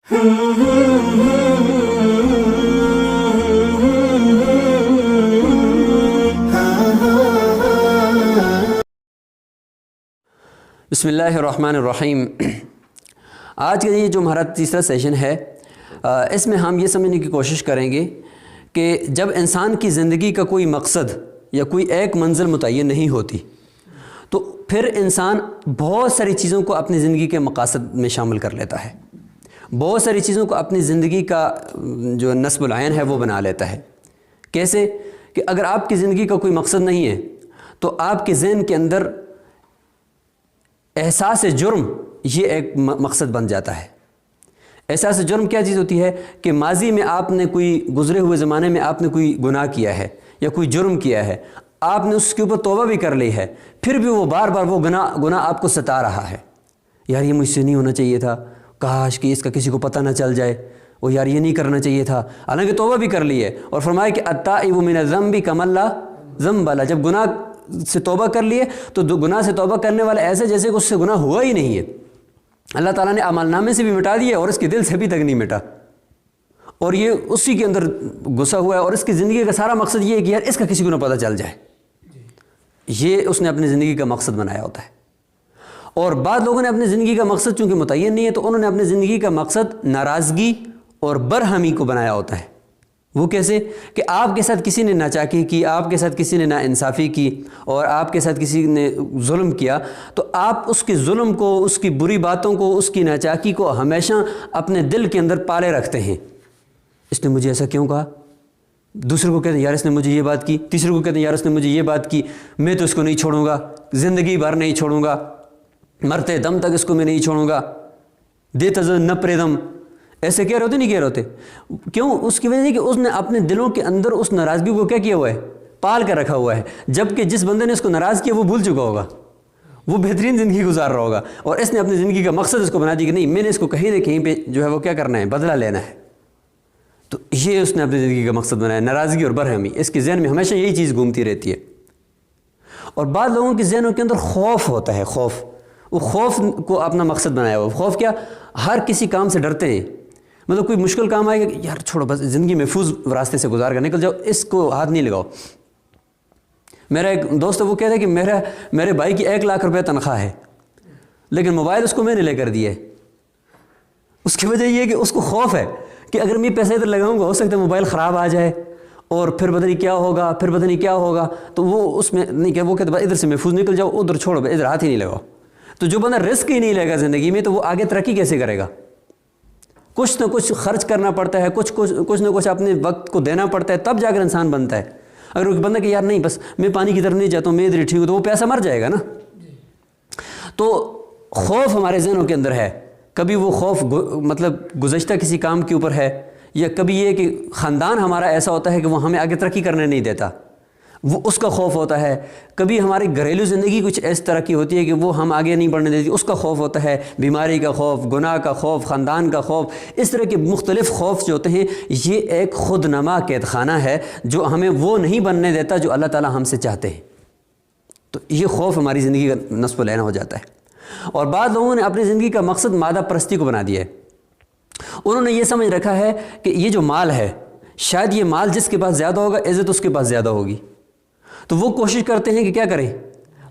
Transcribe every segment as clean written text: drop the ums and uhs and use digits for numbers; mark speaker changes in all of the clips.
Speaker 1: بسم اللہ الرحمن الرحیم۔ آج کا یہ جو ہمارا تیسرا سیشن ہے، اس میں ہم یہ سمجھنے کی کوشش کریں گے کہ جب انسان کی زندگی کا کوئی مقصد یا کوئی ایک منزل متعین نہیں ہوتی تو پھر انسان بہت ساری چیزوں کو اپنی زندگی کے مقاصد میں شامل کر لیتا ہے، بہت ساری چیزوں کو اپنی زندگی کا جو نصب العین ہے وہ بنا لیتا ہے۔ کیسے کہ اگر آپ کی زندگی کا کوئی مقصد نہیں ہے تو آپ کے ذہن کے اندر احساس جرم یہ ایک مقصد بن جاتا ہے۔ احساس جرم کیا چیز ہوتی ہے کہ ماضی میں آپ نے کوئی گزرے ہوئے زمانے میں آپ نے کوئی گناہ کیا ہے یا کوئی جرم کیا ہے، آپ نے اس کے اوپر توبہ بھی کر لی ہے، پھر بھی وہ بار بار وہ گناہ آپ کو ستا رہا ہے۔ یار یہ مجھ سے نہیں ہونا چاہیے تھا، کاش کہ اس کا کسی کو پتہ نہ چل جائے، وہ یار یہ نہیں کرنا چاہیے تھا، حالانکہ توبہ بھی کر لی ہے۔ اور فرمایا کہ التائب من الذنب کمن لا ذنب لہ، جب گناہ سے توبہ کر لیے تو گناہ سے توبہ کرنے والا ایسے جیسے کہ اس سے گناہ ہوا ہی نہیں ہے۔ اللہ تعالیٰ نے اعمال نامے سے بھی مٹا دیا اور اس کے دل سے بھی تک نہیں مٹا، اور یہ اسی کے اندر گھسا ہوا ہے، اور اس کی زندگی کا سارا مقصد یہ ہے کہ یار اس کا کسی کو نہ پتہ چل جائے۔ یہ اس نے اپنی زندگی کا مقصد بنایا ہوتا ہے۔ اور بعض لوگوں نے اپنی زندگی کا مقصد چونکہ متعین نہیں ہے تو انہوں نے اپنی زندگی کا مقصد ناراضگی اور برہمی کو بنایا ہوتا ہے۔ وہ کیسے کہ آپ کے ساتھ کسی نے ناچاکی کی، آپ کے ساتھ کسی نے ناانصافی کی، اور آپ کے ساتھ کسی نے ظلم کیا، تو آپ اس کے ظلم کو، اس کی بری باتوں کو، اس کی ناچاکی کو ہمیشہ اپنے دل کے اندر پالے رکھتے ہیں۔ اس نے مجھے ایسا کیوں کہا؟ دوسرے کو کہتے ہیں یار اس نے مجھے یہ بات کی، تیسرے کو کہتے ہیں یار اس نے مجھے یہ بات کی، میں تو اس کو نہیں چھوڑوں گا، زندگی بھر نہیں چھوڑوں گا، مرتے دم تک اس کو میں نہیں چھوڑوں گا، دیتا نہ پرے دم، ایسے کہہ رہے ہوتے نہیں کہہ رہے ہوتے؟ کیوں؟ اس کی وجہ ہے کہ اس نے اپنے دلوں کے اندر اس ناراضگی کو کیا کیا ہوا ہے؟ پال کر رکھا ہوا ہے، جبکہ جس بندے نے اس کو ناراض کیا وہ بھول چکا ہوگا، وہ بہترین زندگی گزار رہا ہوگا، اور اس نے اپنی زندگی کا مقصد اس کو بنا دیا کہ نہیں، میں نے اس کو کہیں نہ کہیں پہ جو ہے وہ کیا کرنا ہے، بدلہ لینا ہے۔ تو یہ اس نے اپنی زندگی کا مقصد بنایا، ناراضگی اور برہمی۔ اس کے ذہن میں ہمیشہ یہی چیز گھومتی رہتی ہے۔ اور بعض لوگوں کے ذہنوں کے اندر خوف ہوتا ہے، خوف، وہ خوف کو اپنا مقصد بنایا ہوا۔ خوف کیا؟ ہر کسی کام سے ڈرتے ہیں، مطلب کوئی مشکل کام آئے گا یار چھوڑو، بس زندگی محفوظ راستے سے گزار کر نکل جاؤ، اس کو ہاتھ نہیں لگاؤ۔ میرا ایک دوست ہے، وہ کہتا ہے کہ میرے بھائی کی 1 لاکھ روپے تنخواہ ہے، لیکن موبائل اس کو میں نے لے کر دیا ہے۔ اس کی وجہ یہ ہے کہ اس کو خوف ہے کہ اگر میں پیسے ادھر لگاؤں گا ہو سکتا ہے موبائل خراب آ جائے، اور پھر پتہ نہیں کیا ہوگا، پھر پتہ نہیں کیا ہوگا، تو وہ اس میں نہیں کہ وہ کہتے ہیں ادھر سے محفوظ نکل جاؤ، ادھر چھوڑو، ادھر ہاتھ ہی نہیں لگاؤ۔ تو جو بندہ رسک ہی نہیں لے گا زندگی میں تو وہ آگے ترقی کیسے کرے گا؟ کچھ نہ کچھ خرچ کرنا پڑتا ہے، کچھ نہ کچھ اپنے وقت کو دینا پڑتا ہے، تب جا کر انسان بنتا ہے۔ اگر وہ بندہ کہ یار نہیں بس میں پانی کی طرف نہیں جاتا ہوں، میں ادھر ٹھیک ہوں، تو وہ پیسہ مر جائے گا نا۔ تو خوف ہمارے ذہنوں کے اندر ہے، کبھی وہ خوف مطلب گزشتہ کسی کام کے اوپر ہے، یا کبھی یہ کہ خاندان ہمارا ایسا ہوتا ہے کہ وہ ہمیں آگے ترقی کرنے نہیں دیتا، وہ اس کا خوف ہوتا ہے۔ کبھی ہماری گھریلو زندگی کچھ اس طرح کی ہوتی ہے کہ وہ ہم آگے نہیں بڑھنے دیتی، اس کا خوف ہوتا ہے۔ بیماری کا خوف، گناہ کا خوف، خاندان کا خوف، اس طرح کے مختلف خوف جو ہوتے ہیں، یہ ایک خود نما قید خانہ ہے جو ہمیں وہ نہیں بننے دیتا جو اللہ تعالیٰ ہم سے چاہتے ہیں۔ تو یہ خوف ہماری زندگی کا نصب العین ہو جاتا ہے۔ اور بعض لوگوں نے اپنی زندگی کا مقصد مادہ پرستی کو بنا دیا ہے۔ انہوں نے یہ سمجھ رکھا ہے کہ یہ جو مال ہے، شاید یہ مال جس کے پاس زیادہ ہوگا عزت اس کے پاس زیادہ ہوگی، تو وہ کوشش کرتے ہیں کہ کیا کریں،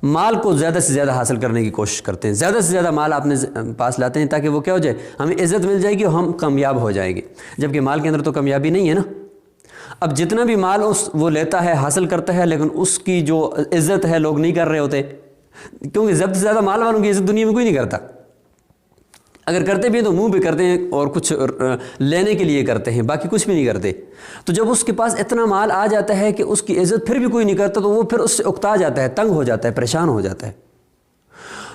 Speaker 1: مال کو زیادہ سے زیادہ حاصل کرنے کی کوشش کرتے ہیں، زیادہ سے زیادہ مال اپنے پاس لاتے ہیں تاکہ وہ کیا ہو جائے، ہمیں عزت مل جائے گی اور ہم کامیاب ہو جائیں گے، جبکہ مال کے اندر تو کامیابی نہیں ہے نا۔ اب جتنا بھی مال وہ لیتا ہے، حاصل کرتا ہے، لیکن اس کی جو عزت ہے لوگ نہیں کر رہے ہوتے، کیونکہ زیادہ سے زیادہ مال والوں کی عزت دنیا میں کوئی نہیں کرتا۔ اگر کرتے بھی ہیں تو منہ پہ کرتے ہیں اور کچھ لینے کے لیے کرتے ہیں، باقی کچھ بھی نہیں کرتے۔ تو جب اس کے پاس اتنا مال آ جاتا ہے کہ اس کی عزت پھر بھی کوئی نہیں کرتا، تو وہ پھر اس سے اکتا جاتا ہے، تنگ ہو جاتا ہے، پریشان ہو جاتا ہے۔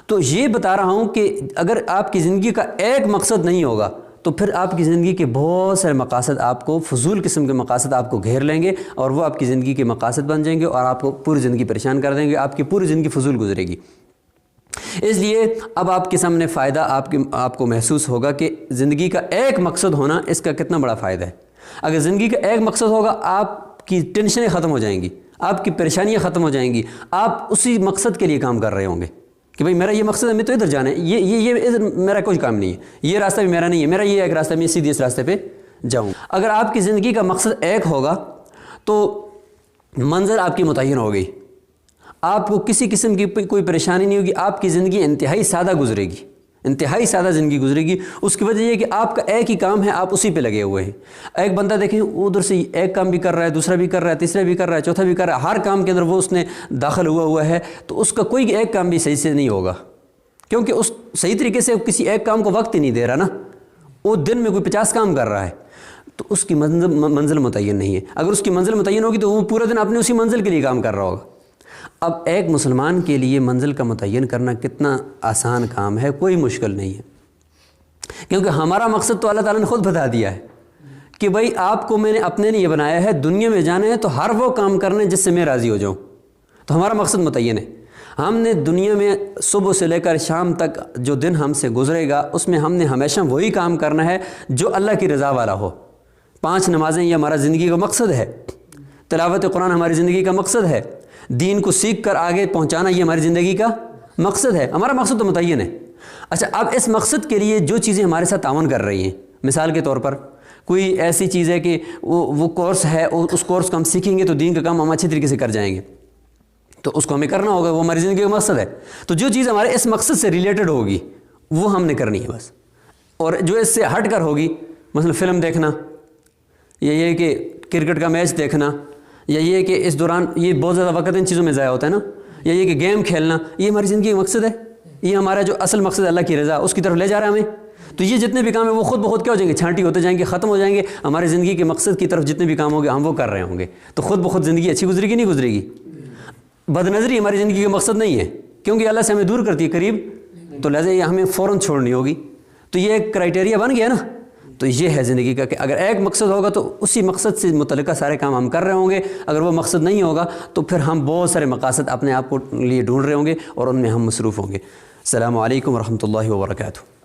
Speaker 1: تو یہ بتا رہا ہوں کہ اگر آپ کی زندگی کا ایک مقصد نہیں ہوگا تو پھر آپ کی زندگی کے بہت سارے مقاصد آپ کو، فضول قسم کے مقاصد آپ کو گھیر لیں گے، اور وہ آپ کی زندگی کے مقاصد بن جائیں گے اور آپ کو پوری زندگی پریشان کر دیں گے، آپ کی پوری زندگی فضول گزرے گی۔ اس لیے اب آپ کے سامنے فائدہ آپ کو محسوس ہوگا کہ زندگی کا ایک مقصد ہونا اس کا کتنا بڑا فائدہ ہے۔ اگر زندگی کا ایک مقصد ہوگا، آپ کی ٹینشنیں ختم ہو جائیں گی، آپ کی پریشانیاں ختم ہو جائیں گی، آپ اسی مقصد کے لیے کام کر رہے ہوں گے کہ بھئی میرا یہ مقصد ہے، میں تو ادھر جانا ہے، یہ ادھر میرا کوئی کام نہیں ہے، یہ راستہ بھی میرا نہیں ہے، میرا یہ ایک راستہ ہے، میں سیدھی اس راستے پہ جاؤں۔ اگر آپ کی زندگی کا مقصد ایک ہوگا تو منزل آپ کی متعین ہو گئی، آپ کو کسی قسم کی کوئی پریشانی نہیں ہوگی، آپ کی زندگی انتہائی سادہ گزرے گی، انتہائی سادہ زندگی گزرے گی۔ اس کی وجہ یہ ہے کہ آپ کا ایک ہی کام ہے، آپ اسی پہ لگے ہوئے ہیں۔ ایک بندہ دیکھیں ادھر سے ایک کام بھی کر رہا ہے، دوسرا بھی کر رہا ہے، تیسرا بھی کر رہا ہے، چوتھا بھی کر رہا ہے، ہر کام کے اندر وہ اس نے داخل ہوا ہے، تو اس کا کوئی ایک کام بھی صحیح سے نہیں ہوگا، کیونکہ اس صحیح طریقے سے کسی ایک کام کو وقت ہی نہیں دے رہا نا، وہ دن میں کوئی 50 کام کر رہا ہے، تو اس کی منزل متعین نہیں ہے۔ اگر اس کی منزل متعین ہوگی تو وہ پورا دن اپنے اسی منزل کے لیے کام کر رہا ہوگا۔ اب ایک مسلمان کے لیے منزل کا متعین کرنا کتنا آسان کام ہے، کوئی مشکل نہیں ہے، کیونکہ ہمارا مقصد تو اللہ تعالیٰ نے خود بتا دیا ہے کہ بھئی آپ کو میں نے اپنے لیے بنایا ہے، دنیا میں جانا ہے تو ہر وہ کام کرنے جس سے میں راضی ہو جاؤں، تو ہمارا مقصد متعین ہے۔ ہم نے دنیا میں صبح سے لے کر شام تک جو دن ہم سے گزرے گا اس میں ہم نے ہمیشہ وہی کام کرنا ہے جو اللہ کی رضا والا ہو۔ 5 نمازیں یہ ہمارا زندگی کا مقصد ہے، تلاوت قرآن ہماری زندگی کا مقصد ہے، دین کو سیکھ کر آگے پہنچانا یہ ہماری زندگی کا مقصد ہے، ہمارا مقصد تو متعین ہے۔ اچھا، اب اس مقصد کے لیے جو چیزیں ہمارے ساتھ تعاون کر رہی ہیں، مثال کے طور پر کوئی ایسی چیز ہے کہ وہ کورس ہے، اس کورس کو ہم سیکھیں گے تو دین کا کام ہم اچھے طریقے سے کر جائیں گے، تو اس کو ہمیں کرنا ہوگا، وہ ہماری زندگی کا مقصد ہے۔ تو جو چیز ہمارے اس مقصد سے ریلیٹڈ ہوگی وہ ہم نے کرنی ہے بس، اور جو اس سے ہٹ کر ہوگی، مثلا فلم دیکھنا، یا یہ کہ کرکٹ کا میچ دیکھنا، یا یہ کہ اس دوران یہ بہت زیادہ وقت ان چیزوں میں ضائع ہوتا ہے نا، یا یہ کہ گیم کھیلنا، یہ ہماری زندگی کا مقصد ہے، یہ ہمارا جو اصل مقصد ہے اللہ کی رضا، اس کی طرف لے جا رہا ہے ہمیں، تو یہ جتنے بھی کام ہیں وہ خود بخود کیا ہو جائیں گے، چھانٹی ہوتے جائیں گے، ختم ہو جائیں گے، ہماری زندگی کے مقصد کی طرف جتنے بھی کام ہوں گے ہم وہ کر رہے ہوں گے، تو خود بخود زندگی اچھی گزرے گی نہیں گزرے گی؟ بد نظری ہماری زندگی کا مقصد نہیں ہے، کیونکہ اللہ سے ہمیں دور کرتی ہے قریب، تو لہٰذا یہ ہمیں فوراً چھوڑنی ہوگی، تو یہ ایک کرائٹیریا بن گیا نا۔ تو یہ ہے زندگی کا کہ اگر ایک مقصد ہوگا تو اسی مقصد سے متعلقہ سارے کام ہم کر رہے ہوں گے، اگر وہ مقصد نہیں ہوگا تو پھر ہم بہت سارے مقاصد اپنے آپ کو لیے ڈھونڈ رہے ہوں گے اور ان میں ہم مصروف ہوں گے۔ السلام علیکم ورحمۃ اللہ وبرکاتہ۔